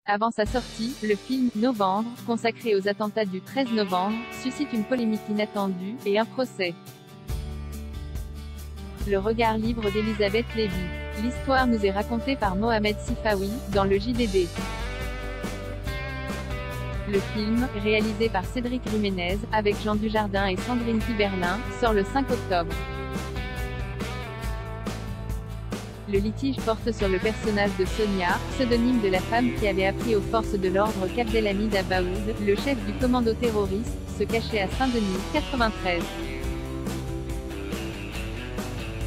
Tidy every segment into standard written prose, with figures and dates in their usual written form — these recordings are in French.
Avant sa sortie, le film « Novembre », consacré aux attentats du 13 novembre, suscite une polémique inattendue, et un procès. Le regard libre d'Elisabeth Lévy. L'histoire nous est racontée par Mohamed Sifawi, dans le JDD. Le film, réalisé par Cédric Jiménez, avec Jean Dujardin et Sandrine Kiberlin, sort le 5 octobre. Le litige porte sur le personnage de Sonia, pseudonyme de la femme qui avait appris aux forces de l'ordre qu'Abdelhamid Abaoud, le chef du commando terroriste, se cachait à Saint-Denis, 93.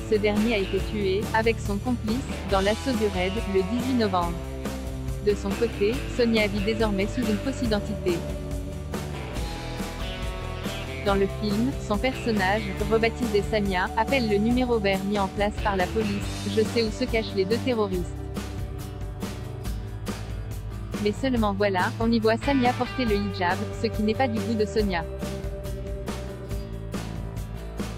Ce dernier a été tué, avec son complice, dans l'assaut du raid, le 18 novembre. De son côté, Sonia vit désormais sous une fausse identité. Dans le film, son personnage, rebaptisé Samia, appelle le numéro vert mis en place par la police. Je sais où se cachent les deux terroristes. Mais seulement voilà, on y voit Samia porter le hijab, ce qui n'est pas du goût de Sonia.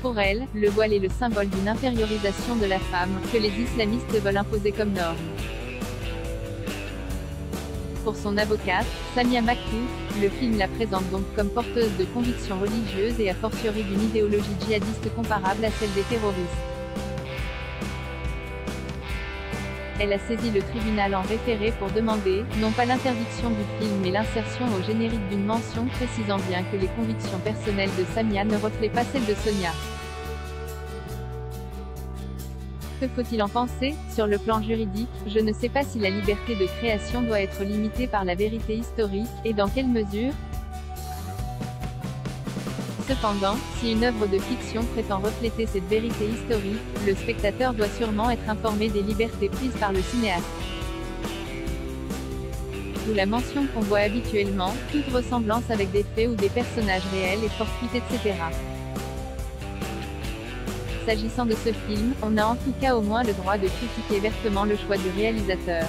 Pour elle, le voile est le symbole d'une infériorisation de la femme, que les islamistes veulent imposer comme norme. Pour son avocate, Samia Maktouf, le film la présente donc comme porteuse de convictions religieuses et a fortiori d'une idéologie djihadiste comparable à celle des terroristes. Elle a saisi le tribunal en référé pour demander, non pas l'interdiction du film mais l'insertion au générique d'une mention précisant bien que les convictions personnelles de Samia ne reflètent pas celles de Sonia. Que faut-il en penser? Sur le plan juridique, je ne sais pas si la liberté de création doit être limitée par la vérité historique, et dans quelle mesure. Cependant, si une œuvre de fiction prétend refléter cette vérité historique, le spectateur doit sûrement être informé des libertés prises par le cinéaste. D'où la mention qu'on voit habituellement, toute ressemblance avec des faits ou des personnages réels est fortuite, etc. S'agissant de ce film, on a en tout cas au moins le droit de critiquer vertement le choix du réalisateur.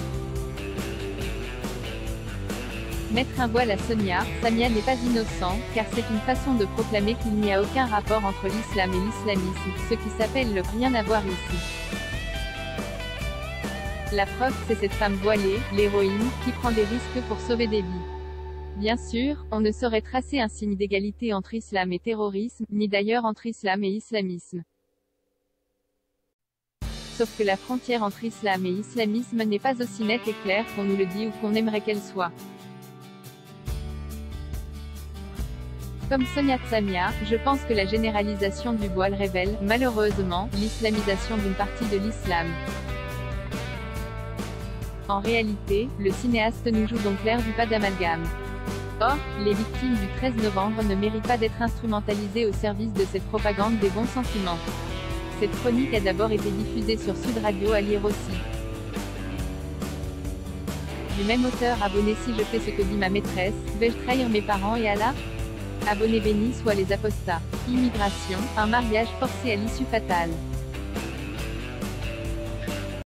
Mettre un voile à Sonia, Samia n'est pas innocent, car c'est une façon de proclamer qu'il n'y a aucun rapport entre l'islam et l'islamisme, ce qui s'appelle le « rien à voir ici ». La preuve, c'est cette femme voilée, l'héroïne, qui prend des risques pour sauver des vies. Bien sûr, on ne saurait tracer un signe d'égalité entre islam et terrorisme, ni d'ailleurs entre islam et islamisme. Sauf que la frontière entre islam et islamisme n'est pas aussi nette et claire qu'on nous le dit ou qu'on aimerait qu'elle soit. Comme Sonia Samia, je pense que la généralisation du voile révèle, malheureusement, l'islamisation d'une partie de l'islam. En réalité, le cinéaste nous joue donc l'air du pas d'amalgame. Or, les victimes du 13 novembre ne méritent pas d'être instrumentalisées au service de cette propagande des bons sentiments. Cette chronique a d'abord été diffusée sur Sud Radio à lire aussi. Du même auteur. Abonné. Si je fais ce que dit ma maîtresse, vais-je trahir mes parents et Allah? Abonné. Béni soient les apostats. Immigration, un mariage forcé à l'issue fatale.